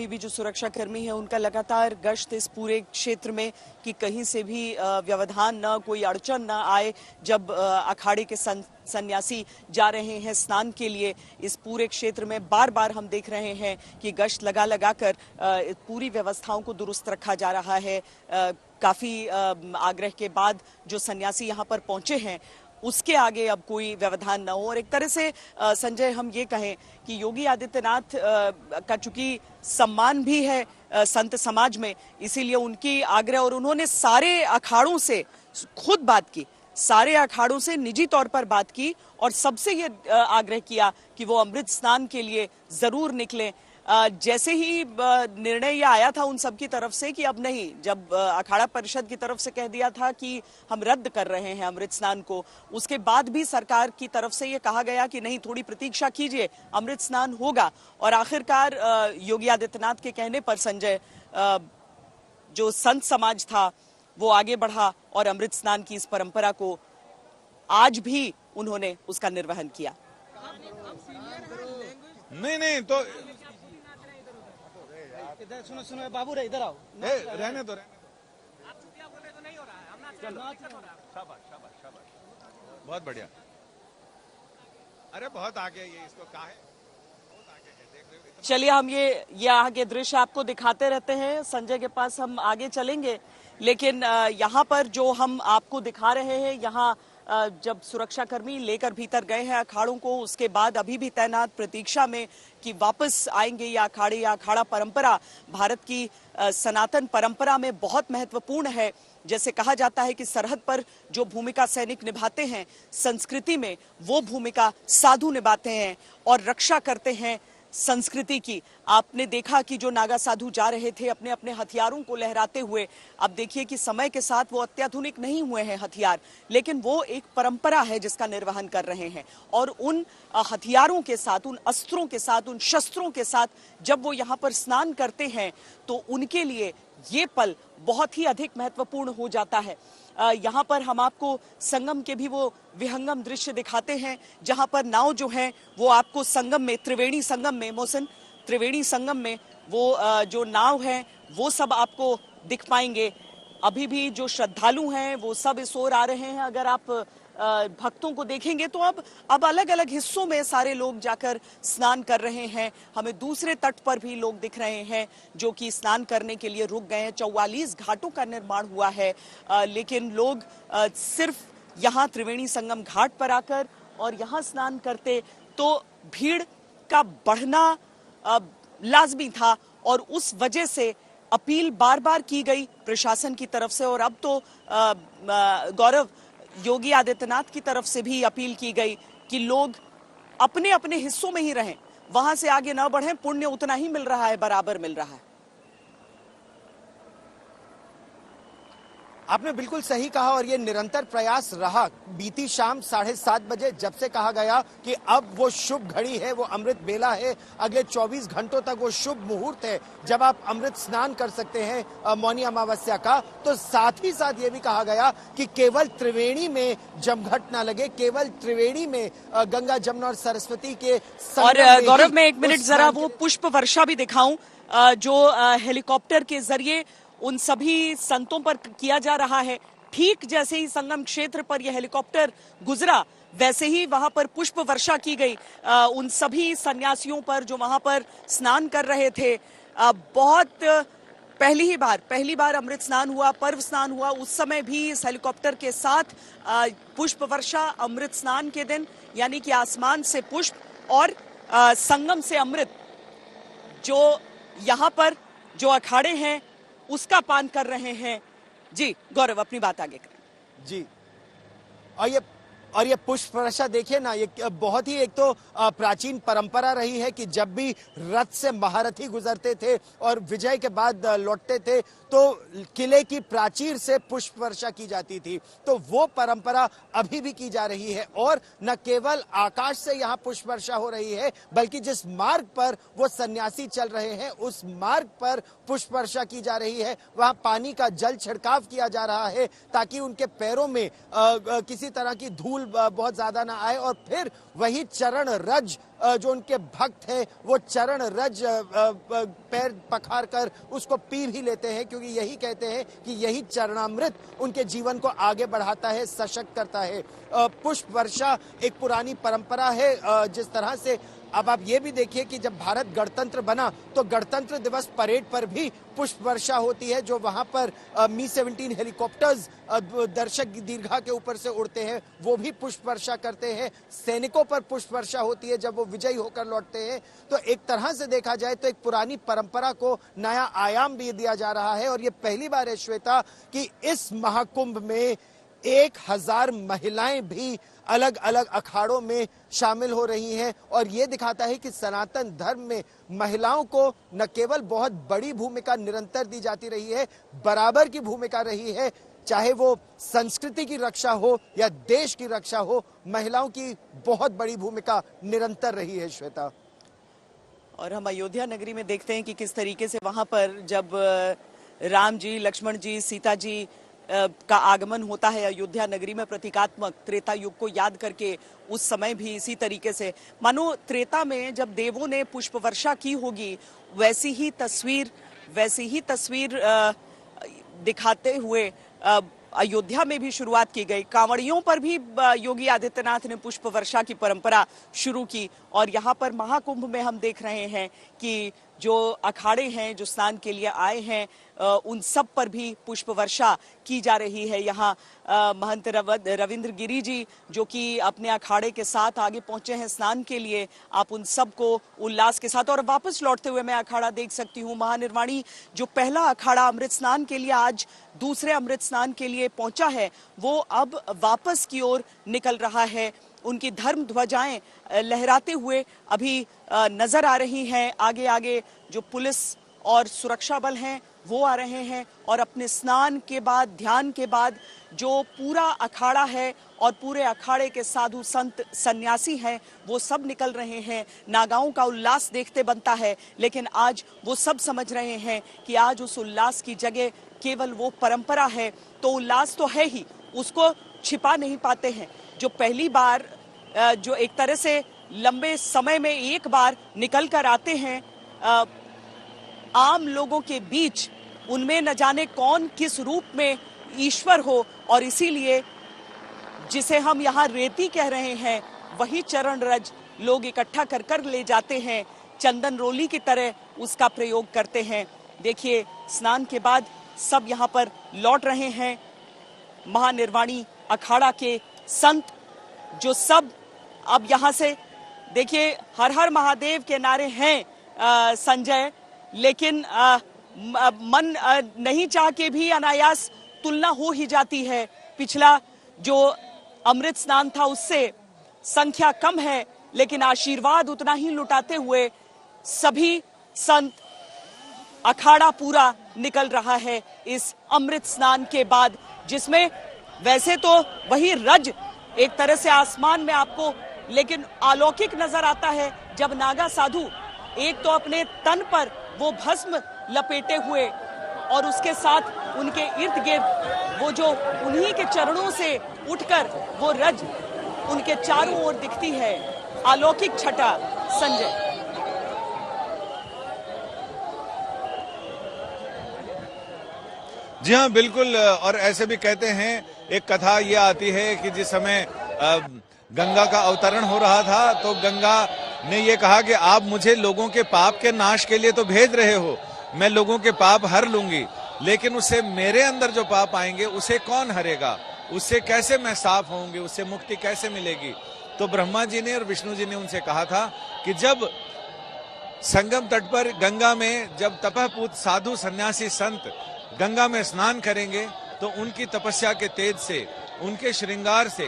अभी भी जो सुरक्षा कर्मी है उनका लगातार गश्त इस पूरे क्षेत्र में कि कहीं से भी व्यवधान न, कोई अड़चन न आए। जब अखाड़े के सन्यासी जा रहे हैं स्नान के लिए, इस पूरे क्षेत्र में बार बार हम देख रहे हैं कि गश्त लगा कर पूरी व्यवस्थाओं को दुरुस्त रखा जा रहा है। काफी आग्रह के बाद जो सन्यासी यहाँ पर पहुंचे हैं उसके आगे अब कोई व्यवधान न हो। और एक तरह से संजय हम ये कहें कि योगी आदित्यनाथ का चूंकि सम्मान भी है संत समाज में, इसीलिए उनकी आग्रह, और उन्होंने सारे अखाड़ों से खुद बात की, सारे अखाड़ों से निजी तौर पर बात की और सबसे ये आग्रह किया कि वो अमृत स्नान के लिए जरूर निकलें। जैसे ही निर्णय यह आया था उन सब की तरफ से कि अब नहीं, जब अखाड़ा परिषद की तरफ से कह दिया था कि हम रद्द कर रहे हैं अमृत स्नान को, उसके बाद भी सरकार की तरफ से ये कहा गया कि नहीं, थोड़ी प्रतीक्षा कीजिए, अमृत स्नान होगा। और आखिरकार योगी आदित्यनाथ के कहने पर संजय, जो संत समाज था वो आगे बढ़ा और अमृत स्नान की इस परंपरा को आज भी उन्होंने उसका निर्वहन किया। नहीं तो इधर सुनो बाबू रे, इधर आओ। रहने दो। आप चुटिया बोल रहे तो नहीं हो रहा है, हम शाबाश। बहुत बढ़िया। अरे बहुत आगे, ये इसको कहा है, बहुत आगे है, देख रहे हो। चलिए हम ये आगे दृश्य आपको दिखाते रहते हैं। संजय के पास हम आगे चलेंगे, लेकिन यहाँ पर जो हम आपको दिखा रहे हैं, यहाँ जब सुरक्षाकर्मी लेकर भीतर गए हैं अखाड़ों को, उसके बाद अभी भी तैनात प्रतीक्षा में कि वापस आएंगे ये अखाड़े। या अखाड़ा परंपरा भारत की सनातन परंपरा में बहुत महत्वपूर्ण है। जैसे कहा जाता है कि सरहद पर जो भूमिका सैनिक निभाते हैं, संस्कृति में वो भूमिका साधु निभाते हैं और रक्षा करते हैं संस्कृति की। आपने देखा कि जो नागा साधु जा रहे थे अपने अपने हथियारों को लहराते हुए, अब देखिए कि समय के साथ वो अत्याधुनिक नहीं हुए हैं हथियार, लेकिन वो एक परंपरा है जिसका निर्वहन कर रहे हैं। और उन हथियारों के साथ, उन अस्त्रों के साथ, उन शस्त्रों के साथ जब वो यहाँ पर स्नान करते हैं तो उनके लिए ये पल बहुत ही अधिक महत्वपूर्ण हो जाता है। यहाँ पर हम आपको संगम के भी वो विहंगम दृश्य दिखाते हैं, जहाँ पर नाव जो है वो आपको संगम में, त्रिवेणी संगम में, मोहसिन, त्रिवेणी संगम में वो जो नाव है वो सब आपको दिख पाएंगे। अभी भी जो श्रद्धालु हैं वो सब इस ओर आ रहे हैं। अगर आप भक्तों को देखेंगे तो अब अलग अलग हिस्सों में सारे लोग जाकर स्नान कर रहे हैं। हमें दूसरे तट पर भी लोग दिख रहे हैं जो कि स्नान करने के लिए रुक गए हैं। 44 घाटों का निर्माण हुआ है, लेकिन लोग सिर्फ यहाँ त्रिवेणी संगम घाट पर आकर और यहाँ स्नान करते तो भीड़ का बढ़ना लाजमी था। और उस वजह से अपील बार बार की गई प्रशासन की तरफ से, और अब तो गौरव, योगी आदित्यनाथ की तरफ से भी अपील की गई कि लोग अपने अपने हिस्सों में ही रहें, वहां से आगे न बढ़ें। पुण्य उतना ही मिल रहा है, बराबर मिल रहा है। आपने बिल्कुल सही कहा, और ये निरंतर प्रयास रहा। बीती शाम 7:30 बजे जब से कहा गया कि अब वो शुभ घड़ी है, वो अमृत बेला है, अगले 24 घंटों तक वो शुभ मुहूर्त है जब आप अमृत स्नान कर सकते हैं मौनी अमावस्या का, तो साथ ही साथ ये भी कहा गया कि केवल त्रिवेणी में जमघट ना लगे, केवल त्रिवेणी में गंगा, जमुना और सरस्वती के। और गौरव, मैं 1 मिनट जरा वो पुष्प वर्षा भी दिखाऊं जो हेलीकॉप्टर के जरिए उन सभी संतों पर किया जा रहा है। ठीक जैसे ही संगम क्षेत्र पर यह हेलीकॉप्टर गुजरा, वैसे ही वहां पर पुष्प वर्षा की गई उन सभी सन्यासियों पर जो वहां पर स्नान कर रहे थे। बहुत पहली बार अमृत स्नान हुआ, पर्व स्नान हुआ, उस समय भी इस हेलीकॉप्टर के साथ पुष्प वर्षा अमृत स्नान के दिन, यानी कि आसमान से पुष्प और संगम से अमृत, जो यहाँ पर जो अखाड़े हैं उसका पान कर रहे हैं। जी गौरव, अपनी बात आगे करें। जी, और ये पुष्प वर्षा देखिए ना, ये बहुत ही एक तो प्राचीन परंपरा रही है कि जब भी रथ से महारथी गुजरते थे और विजय के बाद लौटते थे तो किले की प्राचीर से पुष्प वर्षा की जाती थी। तो वो परंपरा अभी भी की जा रही है, और न केवल आकाश से यहाँ पुष्प वर्षा हो रही है, बल्कि जिस मार्ग पर वो सन्यासी चल रहे हैं उस मार्ग पर पुष्प वर्षा की जा रही है। वहां पानी का जल छिड़काव किया जा रहा है ताकि उनके पैरों में किसी तरह की धूल बिल्कुल बहुत ज्यादा ना आए, और फिर वही चरण रज जो उनके भक्त हैं वो चरण रज पैर पखार कर उसको पी भी लेते हैं, क्योंकि यही कहते हैं कि यही चरणामृत उनके जीवन को आगे बढ़ाता है, सशक्त करता है। पुष्प वर्षा एक पुरानी परंपरा है। जिस तरह से अब आप ये भी देखिए कि जब भारत गणतंत्र बना तो गणतंत्र दिवस परेड पर भी पुष्प वर्षा होती है, जो वहां पर मी-17 हेलीकॉप्टर्स दर्शक दीर्घा के ऊपर से उड़ते हैं, वो भी पुष्प वर्षा करते हैं। सैनिकों पर पुष्प वर्षा होती है जब वो विजयी होकर लौटते हैं। तो एक तरह से देखा जाए तो एक पुरानी परंपरा को नया आयाम भी दिया जा रहा है। और ये पहली बार है श्वेता कि इस महाकुंभ में 1000 महिलाएं भी अलग अलग अखाड़ों में शामिल हो रही हैं, और ये दिखाता है कि सनातन धर्म में महिलाओं को न केवल बहुत बड़ी भूमिका निरंतर दी जाती रही है, बराबर की भूमिका रही है। चाहे वो संस्कृति की रक्षा हो या देश की रक्षा हो, महिलाओं की बहुत बड़ी भूमिका निरंतर रही है श्वेता। और हम अयोध्या नगरी में देखते हैं कि किस तरीके से वहां पर जब राम जी, लक्ष्मण जी, सीता जी का आगमन होता है अयोध्या नगरी में, प्रतीकात्मक त्रेता युग को याद करके उस समय भी इसी तरीके से मानो त्रेता में जब देवों ने पुष्प वर्षा की होगी वैसी ही तस्वीर दिखाते हुए अयोध्या में भी शुरुआत की गई। कांवड़ियों पर भी योगी आदित्यनाथ ने पुष्प वर्षा की परंपरा शुरू की, और यहाँ पर महाकुंभ में हम देख रहे हैं कि जो अखाड़े हैं, जो स्नान के लिए आए हैं, उन सब पर भी पुष्प वर्षा की जा रही है। यहाँ महंत रविंद्र गिरी जी जो कि अपने अखाड़े के साथ आगे पहुंचे हैं स्नान के लिए, आप उन सब को उल्लास के साथ, और वापस लौटते हुए मैं अखाड़ा देख सकती हूँ। महानिर्वाणी जो पहला अखाड़ा अमृत स्नान के लिए आज दूसरे अमृत स्नान के लिए पहुंचा है, वो अब वापस की ओर निकल रहा है। उनकी धर्म ध्वजाएं लहराते हुए अभी नजर आ रही हैं। आगे आगे जो पुलिस और सुरक्षा बल हैं वो आ रहे हैं, और अपने स्नान के बाद, ध्यान के बाद जो पूरा अखाड़ा है और पूरे अखाड़े के साधु संत सन्यासी हैं वो सब निकल रहे हैं। नागाओं का उल्लास देखते बनता है, लेकिन आज वो सब समझ रहे हैं कि आज उस उल्लास की जगह केवल वो परंपरा है। तो उल्लास तो है ही, उसको छिपा नहीं पाते हैं। जो पहली बार जो एक तरह से लंबे समय में एक बार निकल कर आते हैं आम लोगों के बीच, उनमें न जाने कौन किस रूप में ईश्वर हो, और इसीलिए जिसे हम यहाँ रेती कह रहे हैं वही चरण रज लोग इकट्ठा कर कर ले जाते हैं, चंदन रोली की तरह उसका प्रयोग करते हैं। देखिए स्नान के बाद सब यहाँ पर लौट रहे हैं। महानिर्वाणी अखाड़ा के संत जो सब अब यहाँ से, देखिए हर हर महादेव के नारे हैं संजय, लेकिन मन नहीं चाह के भी अनायास तुलना हो ही जाती है। पिछला जो अमृत स्नान था उससे संख्या कम है, लेकिन आशीर्वाद उतना ही लुटाते हुए सभी संत, अखाड़ा पूरा निकल रहा है इस अमृत स्नान के बाद, जिसमें वैसे तो वही रज एक तरह से आसमान में आपको लेकिन अलौकिक नजर आता है जब नागा साधु एक तो अपने तन पर वो भस्म लपेटे हुए और उसके साथ उनके इर्द गिर्द वो जो उन्हीं के चरणों से उठकर वो रज उनके चारों ओर दिखती है। अलौकिक छटा संजय। जी हाँ बिल्कुल, और ऐसे भी कहते हैं, एक कथा ये आती है कि जिस समय गंगा का अवतरण हो रहा था तो गंगा ने ये कहा कि आप मुझे लोगों के पाप के नाश के लिए तो भेज रहे हो, मैं लोगों के पाप हर लूंगी, लेकिन उससे मेरे अंदर जो पाप आएंगे उसे कौन हरेगा, उससे कैसे मैं साफ होंगे, उससे मुक्ति कैसे मिलेगी। तो ब्रह्मा जी ने और विष्णु जी ने उनसे कहा था कि जब संगम तट पर गंगा में जब तपःपूत साधु सन्यासी संत गंगा में स्नान करेंगे तो उनकी तपस्या के तेज से, उनके श्रृंगार से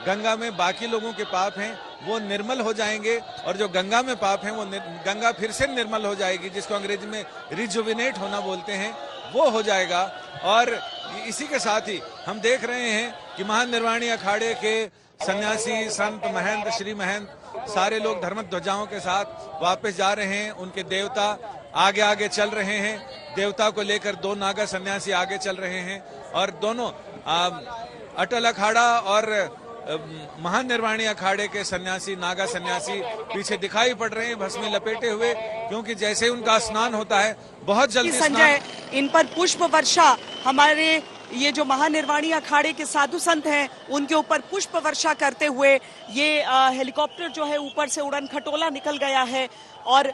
गंगा में बाकी लोगों के पाप हैं वो निर्मल हो जाएंगे, और जो गंगा में पाप हैं वो गंगा फिर से निर्मल हो जाएगी, जिसको अंग्रेजी में रिजुविनेट होना बोलते हैं, वो हो जाएगा। और इसी के साथ ही हम देख रहे हैं कि महानिर्वाणी अखाड़े के सन्यासी, संत, महंत, श्री महंत सारे लोग धर्म ध्वजाओं के साथ वापस जा रहे हैं। उनके देवता आगे आगे चल रहे हैं, देवता को लेकर दो नागा सन्यासी आगे चल रहे हैं, और दोनों अटल अखाड़ा और महानिर्वाणी अखाड़े के सन्यासी, नागा सन्यासी पीछे दिखाई पड़ रहे हैं भस्मी लपेटे हुए, क्योंकि जैसे ही उनका स्नान होता है बहुत जल्दी संजय इन पर पुष्प वर्षा, हमारे ये जो महानिर्वाणी अखाड़े के साधु संत हैं उनके ऊपर पुष्प वर्षा करते हुए ये हेलीकॉप्टर जो है ऊपर से उड़न खटोला निकल गया है और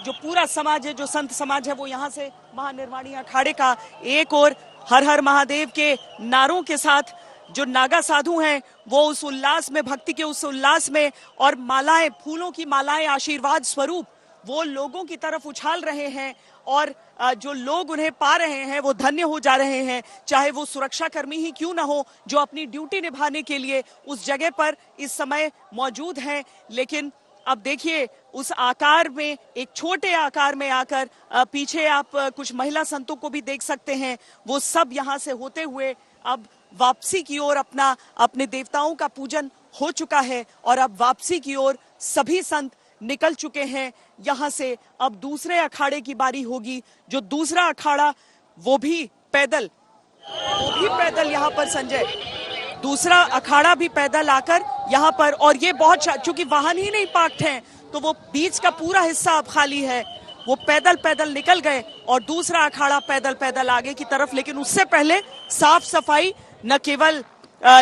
जो पूरा समाज है, जो संत समाज है, वो यहाँ से महानिर्वाणी अखाड़े का एक और हर हर महादेव के नारों के साथ जो नागा साधु हैं वो उस उल्लास में, भक्ति के उस उल्लास में, और मालाएं, फूलों की मालाएं आशीर्वाद स्वरूप वो लोगों की तरफ उछाल रहे हैं और जो लोग उन्हें पा रहे हैं वो धन्य हो जा रहे हैं, चाहे वो सुरक्षा कर्मी ही क्यों ना हो जो अपनी ड्यूटी निभाने के लिए उस जगह पर इस समय मौजूद हैं। लेकिन अब देखिए उस आकार में, एक छोटे आकार में आकर पीछे आप कुछ महिला संतों को भी देख सकते हैं, वो सब यहाँ से होते हुए अब वापसी की ओर, अपने देवताओं का पूजन हो चुका है और अब वापसी की ओर सभी संत निकल चुके हैं यहाँ से। अब दूसरे अखाड़े की बारी होगी, जो दूसरा अखाड़ा वो भी पैदल यहाँ पर संजय, दूसरा अखाड़ा भी पैदल आकर यहाँ पर, और ये बहुत, चूंकि वाहन ही नहीं पार्क्ड हैं तो वो बीच का पूरा हिस्सा अब खाली है, वो पैदल निकल गए और दूसरा अखाड़ा पैदल आगे की तरफ। लेकिन उससे पहले साफ सफाई न केवल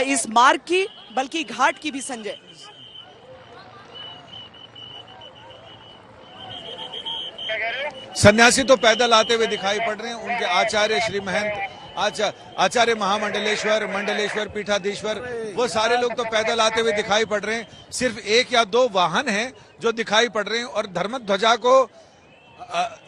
इस मार्ग की बल्कि घाट की भी संजय। सन्यासी तो पैदल आते हुए दिखाई पड़ रहे हैं, उनके आचार्य श्री महंत, आचार्य महामंडलेश्वर, मंडलेश्वर, पीठाधीश्वर, वो सारे लोग तो पैदल आते हुए दिखाई पड़ रहे हैं। सिर्फ एक या दो वाहन हैं जो दिखाई पड़ रहे हैं और धर्म ध्वजा को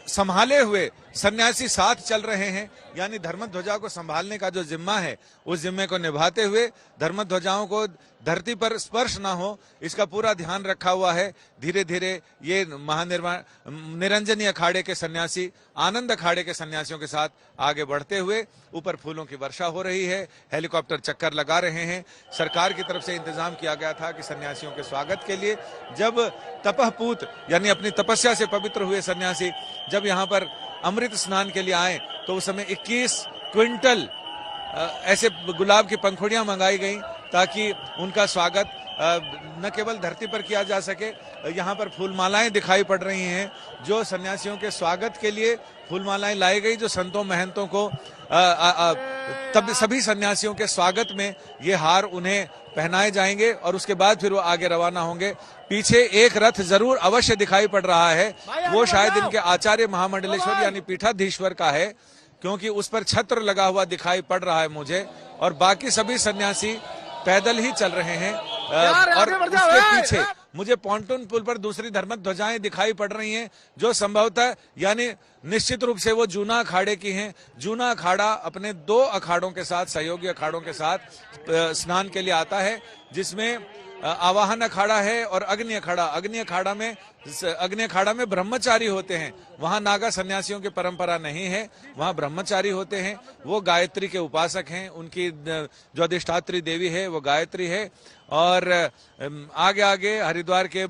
संभाले हुए सन्यासी साथ चल रहे हैं, यानी धर्म ध्वजा को संभालने का जो जिम्मा है उस जिम्मे को निभाते हुए धर्म ध्वजाओं को धरती पर स्पर्श ना हो इसका पूरा ध्यान रखा हुआ है। धीरे धीरे ये निरंजनी अखाड़े के सन्यासी आनंद अखाड़े के सन्यासियों के साथ आगे बढ़ते हुए, ऊपर फूलों की वर्षा हो रही है, हेलीकॉप्टर चक्कर लगा रहे हैं। सरकार की तरफ से इंतजाम किया गया था कि सन्यासियों के स्वागत के लिए जब तपःपूत यानी अपनी तपस्या से पवित्र हुए सन्यासी जब यहाँ पर अमृत स्नान के लिए आए तो उस समय 21 क्विंटल ऐसे गुलाब की पंखुड़ियां मंगाई गई ताकि उनका स्वागत न केवल धरती पर किया जा सके, यहाँ पर फूलमालाएं दिखाई पड़ रही हैं जो सन्यासियों के स्वागत के लिए फूलमालाएं लाई गई, जो संतों महंतों को तब सभी सन्यासियों के स्वागत में ये हार उन्हें पहनाए जाएंगे और उसके बाद फिर वो आगे रवाना होंगे। पीछे एक रथ जरूर अवश्य दिखाई पड़ रहा है, वो शायद इनके आचार्य महामंडलेश्वर यानी पीठाधीश्वर का है, क्योंकि उस पर छत्र लगा हुआ दिखाई पड़ रहा है मुझे, और बाकी सभी सन्यासी पैदल ही चल रहे हैं। और उसके पीछे मुझे पॉन्टून पुल पर दूसरी धर्म ध्वजाएं दिखाई पड़ रही हैं जो संभवतः यानी निश्चित रूप से वो जूना अखाड़े की हैं। जूना अखाड़ा अपने दो अखाड़ों के साथ, सहयोगी अखाड़ों के साथ स्नान के लिए आता है, जिसमें आवाहन अखाड़ा है और अग्नि अखाड़ा। अग्नि अखाड़ा में ब्रह्मचारी होते हैं, वहां नागा सन्यासियों की परंपरा नहीं है, वहां ब्रह्मचारी होते हैं, वो गायत्री के उपासक हैं, उनकी जो अधिष्ठात्री देवी है वो गायत्री है। और आगे आगे हरिद्वार के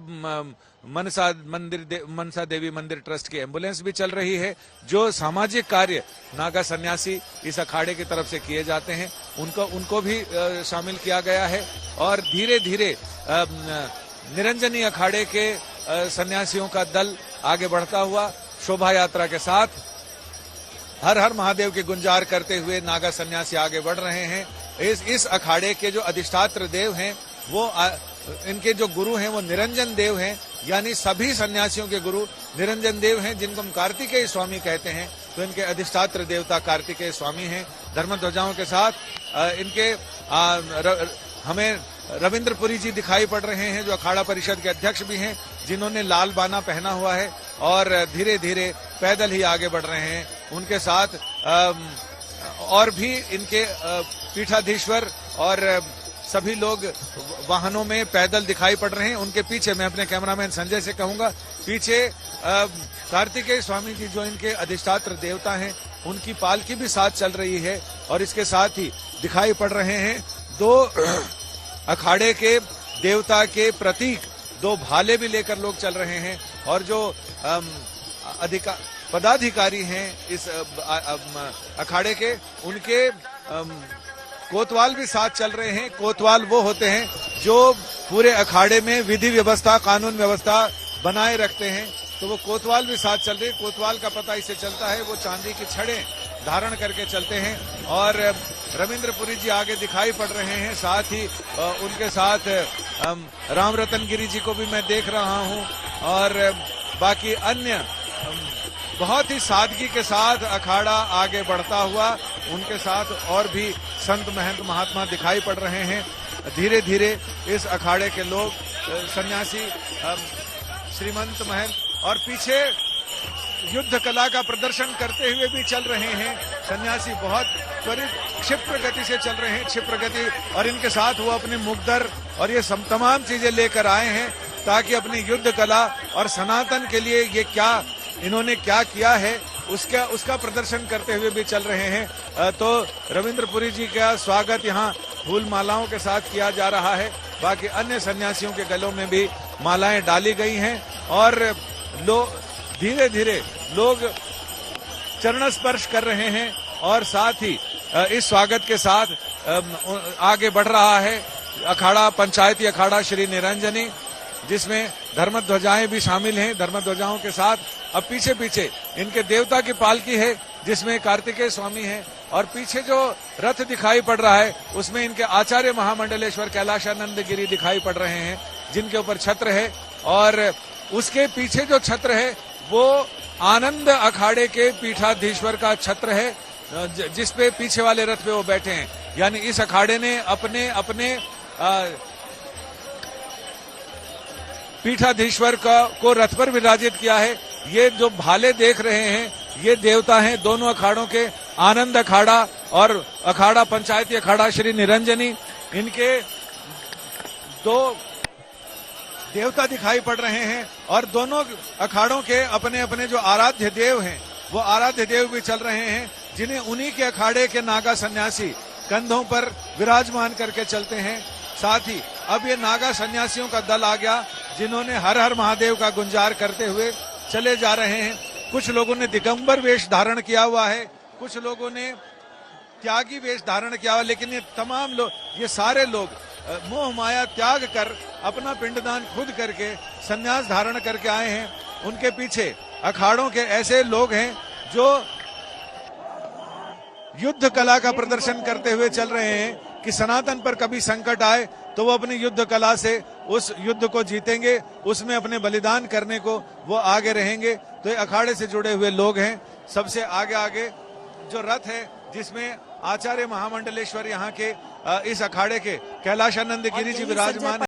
मनसा देवी मंदिर ट्रस्ट की एम्बुलेंस भी चल रही है, जो सामाजिक कार्य नागा सन्यासी इस अखाड़े की तरफ से किए जाते हैं उनको भी शामिल किया गया है। और धीरे धीरे निरंजनी अखाड़े के सन्यासियों का दल आगे बढ़ता हुआ शोभा यात्रा के साथ हर हर महादेव की गुंजार करते हुए नागा सन्यासी आगे बढ़ रहे हैं। इस अखाड़े के जो अधिष्ठात्र देव हैं वो इनके जो गुरु हैं वो निरंजन देव हैं, यानी सभी सन्यासियों के गुरु निरंजन देव हैं, जिनको हम कार्तिकेय स्वामी कहते हैं। तो इनके अधिष्ठात्र देवता कार्तिकेय स्वामी हैं। धर्म ध्वजाओं के साथ इनके हमें रविंद्रपुरी जी दिखाई पड़ रहे हैं, जो अखाड़ा परिषद के अध्यक्ष भी हैं, जिन्होंने लाल बाना पहना हुआ है और धीरे धीरे पैदल ही आगे बढ़ रहे हैं। उनके साथ और भी इनके पीठाधीश्वर और सभी लोग वाहनों में पैदल दिखाई पड़ रहे हैं। उनके पीछे मैं अपने कैमरामैन संजय से कहूंगा, पीछे कार्तिकेय स्वामी जी जो इनके अधिष्ठात्र देवता हैं उनकी पालकी भी साथ चल रही है। और इसके साथ ही दिखाई पड़ रहे हैं दो अखाड़े के देवता के प्रतीक, दो भाले भी लेकर लोग चल रहे हैं। और जो पदाधिकारी हैं इस अखाड़े के, उनके कोतवाल भी साथ चल रहे हैं। कोतवाल वो होते हैं जो पूरे अखाड़े में विधि व्यवस्था, कानून व्यवस्था बनाए रखते हैं, तो वो कोतवाल भी साथ चल रहे हैं। कोतवाल का पता इसे चलता है, वो चांदी की छड़ें धारण करके चलते हैं। और रविंद्र पुरी जी आगे दिखाई पड़ रहे हैं, साथ ही उनके साथ राम रतन गिरी जी को भी मैं देख रहा हूं, और बाकी अन्य बहुत ही सादगी के साथ अखाड़ा आगे बढ़ता हुआ, उनके साथ और भी संत महंत महात्मा दिखाई पड़ रहे हैं। धीरे धीरे इस अखाड़े के लोग, सन्यासी, श्रीमंत महंत और पीछे युद्ध कला का प्रदर्शन करते हुए भी चल रहे हैं। सन्यासी बहुत त्वरित क्षिप्र गति से चल रहे हैं, क्षिप्र गति, और इनके साथ वो अपने मुग्धर और ये तमाम चीजें लेकर आए हैं ताकि अपनी युद्ध कला और सनातन के लिए ये क्या इन्होंने क्या किया है उसका प्रदर्शन करते हुए भी चल रहे हैं। तो रविंद्र पुरी जी का स्वागत यहाँ फूल मालाओं के साथ किया जा रहा है। बाकी अन्य सन्यासियों के गलों में भी मालाएं डाली गई हैं और धीरे धीरे लोग चरण स्पर्श कर रहे हैं, और साथ ही इस स्वागत के साथ आगे बढ़ रहा है अखाड़ा, पंचायती अखाड़ा श्री निरंजनी, जिसमें धर्मध्वजाएं भी शामिल हैं। धर्मध्वजाओं के साथ अब पीछे पीछे इनके देवता की पालकी है, जिसमें कार्तिकेय स्वामी हैं, और पीछे जो रथ दिखाई पड़ रहा है उसमें इनके आचार्य महामंडलेश्वर कैलाशानंद गिरी दिखाई पड़ रहे हैं, जिनके ऊपर छत्र है, और उसके पीछे जो छत्र है वो आनंद अखाड़े के पीठाधीश्वर का छत्र है, जिसपे पीछे वाले रथ पे वो बैठे हैं। यानी इस अखाड़े ने अपने अपने पीठाधीश्वर को रथ पर विराजित किया है। ये जो भाले देख रहे हैं ये देवता हैं दोनों अखाड़ों के, आनंद अखाड़ा और अखाड़ा पंचायती अखाड़ा श्री निरंजनी। इनके दो देवता दिखाई पड़ रहे हैं और दोनों अखाड़ों के अपने अपने जो आराध्य देव हैं वो आराध्य देव भी चल रहे हैं, जिन्हें उन्हीं के अखाड़े के नागा सन्यासी कंधों पर विराजमान करके चलते हैं। साथ ही अब ये नागा सन्यासियों का दल आ गया, जिन्होंने हर हर महादेव का गुंजार करते हुए चले जा रहे हैं। कुछ लोगों ने दिगंबर वेश धारण किया हुआ है, कुछ लोगों ने त्यागी वेश धारण किया हुआ, लेकिन ये तमाम लोग, ये सारे लोग मोह माया त्याग कर अपना पिंडदान खुद करके संन्यास धारण करके आए हैं। उनके पीछे अखाड़ों के ऐसे लोग हैं जो युद्ध कला का प्रदर्शन करते हुए चल रहे हैं कि सनातन पर कभी संकट आए तो वो अपनी युद्ध कला से उस युद्ध को जीतेंगे, उसमें अपने बलिदान करने को वो आगे रहेंगे। तो ये अखाड़े से जुड़े हुए लोग हैं। सबसे आगे आगे जो रथ है जिसमें आचार्य महामंडलेश्वर यहाँ के इस अखाड़े के कैलाशानंद गिरी जी विराजमान